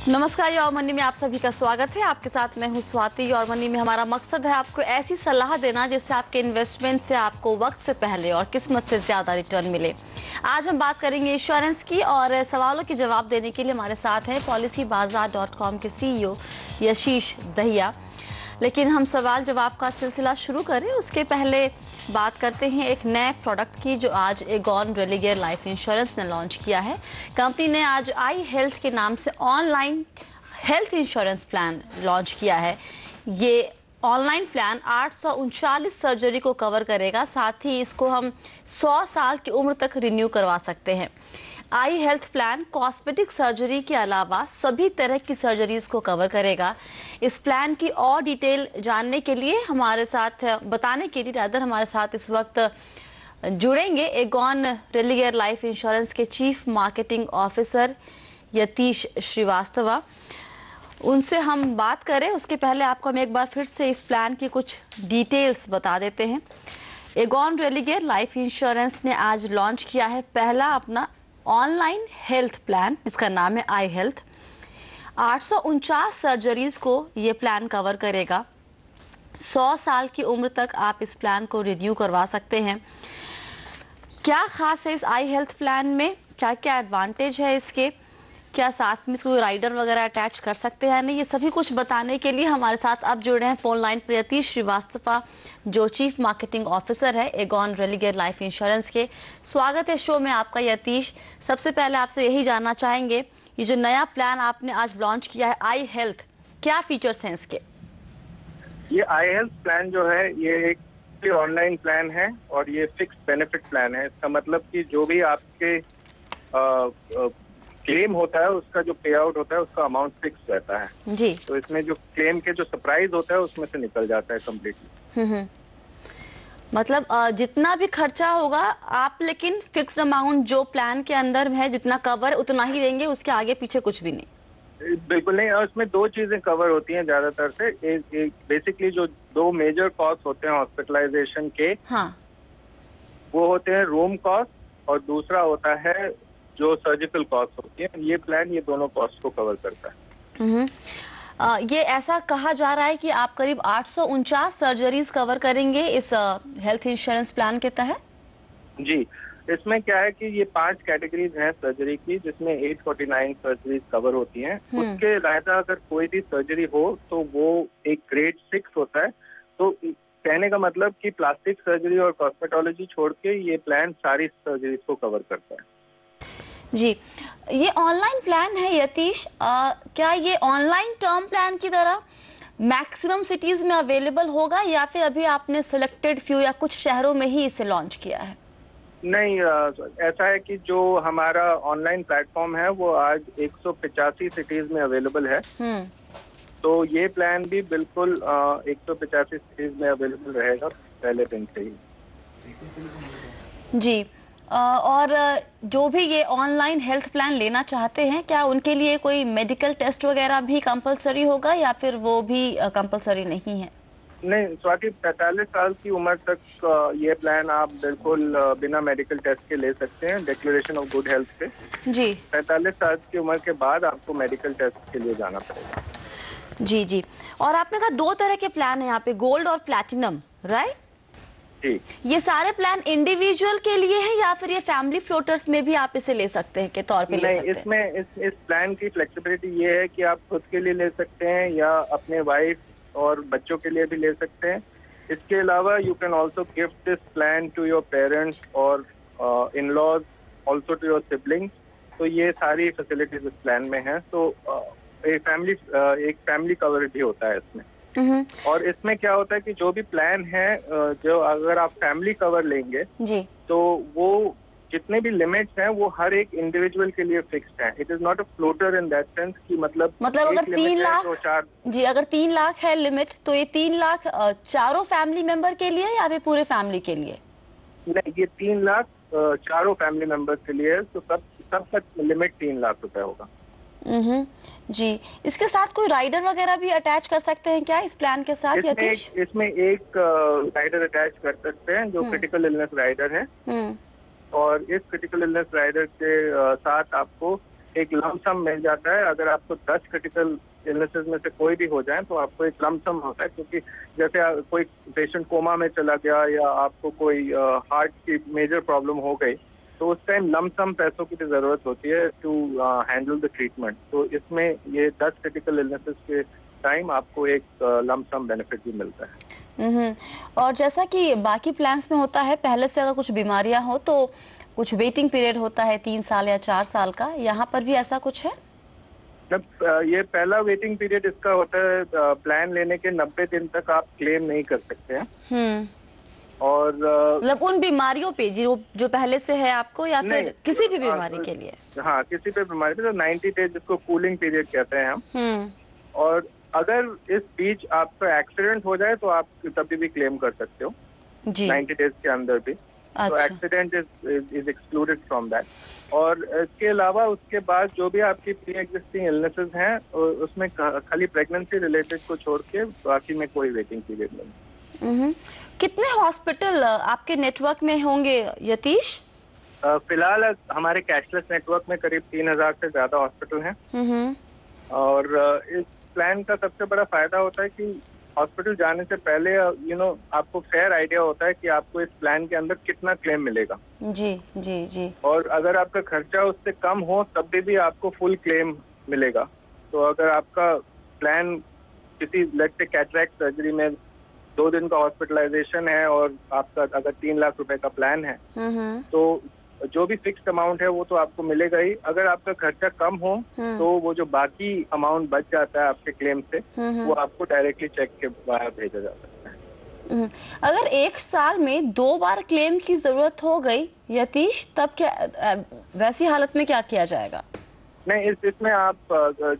नमस्कार। Your money में आप सभी का स्वागत है। आपके साथ मैं हूं स्वाति। योर मनी में हमारा मकसद है आपको ऐसी सलाह देना जिससे आपके इन्वेस्टमेंट से आपको वक्त से पहले और किस्मत से ज़्यादा रिटर्न मिले। आज हम बात करेंगे इंश्योरेंस की और सवालों के जवाब देने के लिए हमारे साथ हैं policybazaar.com के CEO यशीश दहिया। लेकिन हम सवाल जवाब का सिलसिला शुरू करें उसके पहले बात करते हैं एक नए प्रोडक्ट की जो आज एगॉन रेलिगेयर लाइफ इंश्योरेंस ने लॉन्च किया है। कंपनी ने आज आई हेल्थ के नाम से online health insurance plan launch किया है। ये ऑनलाइन प्लान 839 सर्जरी को कवर करेगा, साथ ही इसको हम 100 साल की उम्र तक रिन्यू करवा सकते हैं। आई हेल्थ प्लान कॉस्मेटिक सर्जरी के अलावा सभी तरह की सर्जरीज को कवर करेगा। इस प्लान की और डिटेल जानने के लिए हमारे साथ बताने के लिए रादर हमारे साथ इस वक्त जुड़ेंगे एगॉन रेलिगेयर लाइफ इंश्योरेंस के chief marketing officer Yatish Shrivastava. उनसे हम बात करें उसके पहले आपको हम एक बार फिर से इस प्लान की कुछ डिटेल्स बता देते हैं। एगॉन रेलिगेयर लाइफ इंश्योरेंस ने आज लॉन्च किया है पहला अपना ऑनलाइन हेल्थ प्लान, इसका नाम है आई हेल्थ। 849 सर्जरीज को ये प्लान कवर करेगा। 100 साल की उम्र तक आप इस प्लान को रिन्यू करवा सकते हैं। क्या खास है इस आई हेल्थ प्लान में, क्या क्या एडवांटेज है इसके, क्या साथ में इसको राइडर वगैरह अटैच कर सकते हैं नहीं, ये सभी कुछ बताने के लिए हमारे साथ अब जुड़े हैं फोन लाइन पर यतीश श्रीवास्तव जो चीफ मार्केटिंग ऑफिसर है एगॉन रेलिगेयर लाइफ इंश्योरेंस के। स्वागत है शो में आपका यतीश। सबसे पहले आपसे यही जानना चाहेंगे ये जो नया प्लान आपने आज लॉन्च किया है आई हेल्थ, क्या फीचर्स हैं इसके? ये आई हेल्थ प्लान जो है ये एक ऑनलाइन प्लान है और ये फिक्स बेनिफिट प्लान है। इसका मतलब कि जो भी आपके क्लेम होता है उसका जो पे आउट होता है उसका अमाउंट फिक्स रहता है जी। तो इसमें जो क्लेम के जो सरप्राइज होता है उसमें से निकल जाता है कम्प्लीटली। मतलब जितना भी खर्चा होगा आप लेकिन फिक्स्ड अमाउंट जो प्लान के अंदर है जितना कवर उतना ही देंगे, उसके आगे पीछे कुछ भी नहीं? बिल्कुल नहीं। और इसमें दो चीजें कवर होती हैं ज्यादातर से। एक बेसिकली जो दो मेजर कॉस्ट होते हैं हॉस्पिटलाइजेशन के, हाँ, वो होते हैं रूम कॉस्ट और दूसरा होता है जो सर्जिकल कॉस्ट होती है। ये प्लान ये दोनों कॉस्ट को कवर करता है। ये ऐसा कहा जा रहा है कि आप करीब 849 सर्जरीज कवर करेंगे इस हेल्थ इंश्योरेंस प्लान के तहत। जी, इसमें क्या है कि ये 5 कैटेगरीज हैं सर्जरी की, जिसमें 849 सर्जरीज कवर होती हैं। उसके अलावा अगर कोई भी सर्जरी हो तो वो एक ग्रेड 6 होता है। तो कहने का मतलब कि प्लास्टिक सर्जरी और कॉस्मेटोलॉजी छोड़ के ये प्लान सारी सर्जरीज को कवर करता है। जी, ये ऑनलाइन प्लान है यतीश, क्या ये ऑनलाइन टर्म प्लान की तरह मैक्सिमम सिटीज में अवेलेबल होगा या फिर अभी आपने सिलेक्टेड फ्यू या कुछ शहरों में ही इसे लॉन्च किया है? नहीं, ऐसा है कि जो हमारा ऑनलाइन प्लेटफॉर्म है वो आज 185 सिटीज में अवेलेबल है। तो ये प्लान भी बिल्कुल 185 सिटीज में अवेलेबल रहेगा पहले दिन से ही। जी, और जो भी ये ऑनलाइन हेल्थ प्लान लेना चाहते हैं क्या उनके लिए कोई मेडिकल टेस्ट वगैरह भी कंपलसरी होगा या फिर वो भी कंपलसरी नहीं है? नहीं स्वाति, 45 साल की उम्र तक ये प्लान आप बिल्कुल बिना मेडिकल टेस्ट के ले सकते हैं, डिक्लेरेशन ऑफ गुड हेल्थ से। जी, 45 साल की उम्र के बाद आपको मेडिकल टेस्ट के लिए जाना पड़ेगा। जी जी। और आपने कहा 2 तरह के प्लान है यहाँ पे, गोल्ड और प्लैटिनम, राइट? ये सारे प्लान इंडिविजुअल के लिए है या फिर ये फैमिली फ्लोटर्स में भी आप इसे ले सकते हैं के तौर पे ले सकते हैं? इसमें इस प्लान की फ्लेक्सिबिलिटी ये है कि आप खुद के लिए ले सकते हैं या अपने वाइफ और बच्चों के लिए भी ले सकते हैं। इसके अलावा you can also gift this plan to your parents और in laws, also to your siblings. तो ये सारी फैसिलिटीज इस प्लान में है। तो एक फैमिली कवर भी होता है इसमें। और इसमें क्या होता है कि जो भी प्लान है, जो अगर आप फैमिली कवर लेंगे जी, तो वो जितने भी लिमिट्स हैं वो हर एक इंडिविजुअल के लिए फिक्स्ड है। It is not a floater in that sense कि मतलब अगर 3 लाख तो 4 जी, अगर 3 लाख है लिमिट तो ये 3 लाख चारों फैमिली मेंबर के लिए या फिर पूरे फैमिली के लिए? नहीं, ये 3 लाख चारों फैमिली मेंबर के लिए है। तो सब लिमिट 3 लाख रुपए होगा। जी, इसके साथ कोई राइडर वगैरह भी अटैच कर सकते हैं क्या इस प्लान के साथ? इसमें एक राइडर अटैच कर सकते हैं जो क्रिटिकल इलनेस राइडर है। और इस क्रिटिकल इलनेस राइडर के साथ आपको एक लमसम मिल जाता है। अगर आपको 10 क्रिटिकल इलनेसेस में से कोई भी हो जाए तो आपको एक लमसम होता है, क्योंकि जैसे कोई पेशेंट कोमा में चला गया या आपको कोई हार्ट की मेजर प्रॉब्लम हो गई, तो उस टाइम लमसम पैसों की भी जरूरत होती है टू हैंडल द ट्रीटमेंट। तो इसमें ये 10 क्रिटिकल इलनेसेस के टाइम आपको एक लमसम बेनिफिट भी मिलता है। और जैसा कि बाकी प्लान्स में होता है, पहले से अगर कुछ बीमारियां हो तो कुछ वेटिंग पीरियड होता है 3 साल या 4 साल का, यहाँ पर भी ऐसा कुछ है? जब ये पहला वेटिंग पीरियड इसका होता है, प्लान लेने के 90 दिन तक आप क्लेम नहीं कर सकते हैं। और मतलब उन बीमारियों पे जो पहले से है आपको, या फिर किसी भी बीमारी के लिए? हाँ, किसी भी बीमारी पे तो 90 डेज, जिसको कूलिंग पीरियड कहते हैं हम। और अगर इस बीच आपका एक्सीडेंट हो जाए तो आप तभी भी क्लेम कर सकते हो जी। 90 डेज के अंदर भी। तो accident is excluded from that. और इसके अलावा उसके बाद जो भी आपकी प्री एग्जिस्टिंग इलनेसेस हैं, उसमें खाली प्रेगनेंसी रिलेटेड को छोड़ के बाकी में कोई वेटिंग पीरियड नहीं। कितने हॉस्पिटल आपके नेटवर्क में होंगे यतीश? फिलहाल हमारे कैशलेस नेटवर्क में करीब 3000 से ज्यादा हॉस्पिटल हैं। और इस प्लान का सबसे बड़ा फायदा होता है कि हॉस्पिटल जाने से पहले आपको फेयर आइडिया होता है कि आपको इस प्लान के अंदर कितना क्लेम मिलेगा। जी जी जी। और अगर आपका खर्चा उससे कम हो तब भी आपको फुल क्लेम मिलेगा। तो अगर आपका प्लान किसी लेट्स से कैटरैक्ट सर्जरी में 2 दिन का हॉस्पिटलाइजेशन है और आपका अगर 3 लाख रुपए का प्लान है, तो जो भी फिक्स्ड अमाउंट है वो तो आपको मिलेगा ही। अगर आपका खर्चा कम हो तो वो जो बाकी अमाउंट बच जाता है आपके क्लेम से, वो आपको डायरेक्टली चेक के बाहर भेजा जा सकता है। अगर 1 साल में 2 बार क्लेम की जरूरत हो गई यतीश, तब क्या वैसी हालत में क्या किया जाएगा? नहीं, इसमें आप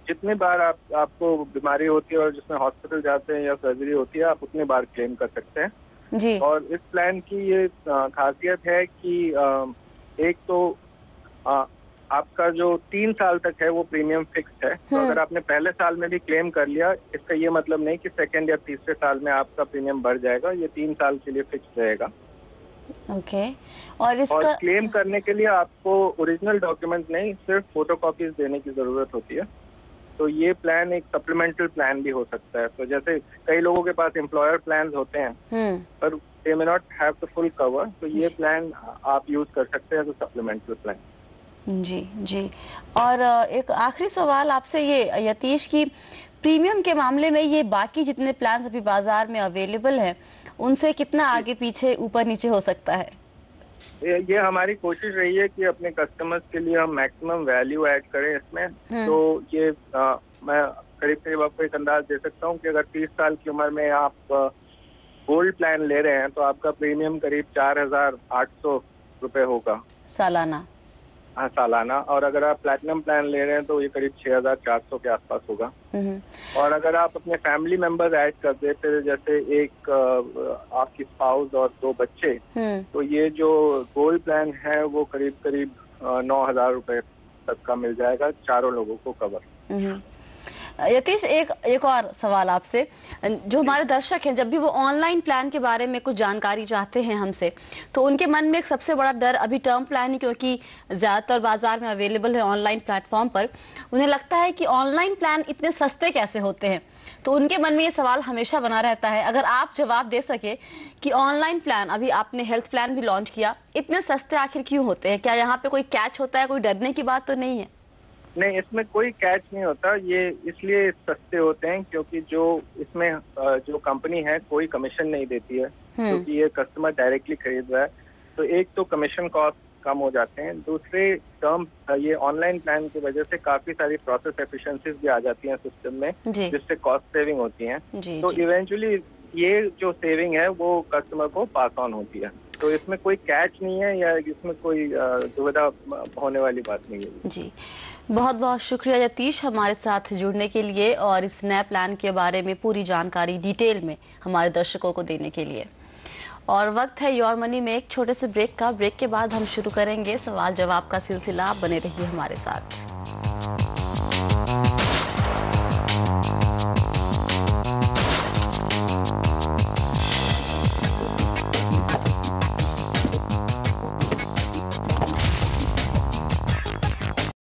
जितने बार आपको बीमारी होती है और जिसमें हॉस्पिटल जाते हैं या सर्जरी होती है, आप उतने बार क्लेम कर सकते हैं जी। और इस प्लान की ये खासियत है कि एक तो आपका जो 3 साल तक है वो प्रीमियम फिक्स्ड है। तो अगर आपने पहले साल में भी क्लेम कर लिया, इसका ये मतलब नहीं कि सेकंड या तीसरे साल में आपका प्रीमियम बढ़ जाएगा। ये 3 साल के लिए फिक्स रहेगा। ओके। और इसका क्लेम करने के लिए आपको ओरिजिनल डॉक्यूमेंट नहीं, सिर्फ फोटोकॉपीज देने की जरूरत होती है। तो ये प्लान एक सप्लीमेंटल प्लान भी हो सकता है। तो जैसे कई लोगों के पास एम्प्लॉयर प्लान होते हैं पर they may not have the full cover, तो ये प्लान आप यूज कर सकते हैं एज अ सप्लीमेंटल प्लान। जी जी। और एक आखिरी सवाल आपसे ये यतीश की, प्रीमियम के मामले में ये बाकी जितने प्लान अभी बाजार में अवेलेबल हैं, उनसे कितना आगे पीछे ऊपर नीचे हो सकता है? ये हमारी कोशिश रही है कि अपने कस्टमर्स के लिए हम मैक्सिमम वैल्यू ऐड करें इसमें। तो ये मैं करीब करीब आपको एक अंदाज दे सकता हूँ कि अगर 30 साल की उम्र में आप गोल्ड प्लान ले रहे हैं तो आपका प्रीमियम करीब 4800 रुपए होगा सालाना। हाँ, सालाना। और अगर आप प्लैटिनम प्लान ले रहे हैं तो ये करीब 6400 के आसपास होगा। और अगर आप अपने फैमिली मेंबर ऐड कर देते, जैसे एक आपकी स्पाउस और 2 बच्चे, तो ये जो गोल्ड प्लान है वो करीब करीब 9000 रुपए तक का मिल जाएगा, चारों लोगों को कवर। यतीश, एक और सवाल आपसे, जो हमारे दर्शक हैं जब भी वो ऑनलाइन प्लान के बारे में कुछ जानकारी चाहते हैं हमसे, तो उनके मन में एक सबसे बड़ा डर अभी टर्म प्लान ही, क्योंकि ज़्यादातर बाजार में अवेलेबल है ऑनलाइन प्लेटफॉर्म पर, उन्हें लगता है कि ऑनलाइन प्लान इतने सस्ते कैसे होते हैं। तो उनके मन में ये सवाल हमेशा बना रहता है। अगर आप जवाब दे सके कि ऑनलाइन प्लान, अभी आपने हेल्थ प्लान भी लॉन्च किया, इतने सस्ते आखिर क्यों होते हैं? क्या यहाँ पे कोई कैच होता है? कोई डरने की बात तो नहीं है? नहीं, इसमें कोई कैच नहीं होता। ये इसलिए सस्ते होते हैं क्योंकि जो इसमें जो कंपनी है कोई कमीशन नहीं देती है, क्योंकि ये कस्टमर डायरेक्टली खरीद रहा है। तो एक तो कमीशन कॉस्ट कम हो जाते हैं, दूसरे टर्म ये ऑनलाइन प्लान की वजह से काफी सारी प्रोसेस एफिशिएंसीज भी आ जाती हैं सिस्टम में, जिससे कॉस्ट सेविंग होती है। तो इवेंचुअली ये जो सेविंग है वो कस्टमर को पास ऑन होती है। तो इसमें कोई कैच नहीं है या इसमें कोई दुविधा होने वाली बात नहीं है। जी, बहुत बहुत शुक्रिया यतीश हमारे साथ जुड़ने के लिए और इस नए प्लान के बारे में पूरी जानकारी डिटेल में हमारे दर्शकों को देने के लिए। और वक्त है योर मनी में एक छोटे से ब्रेक का। ब्रेक के बाद हम शुरू करेंगे सवाल जवाब का सिलसिला। आप बने रहिए हमारे साथ।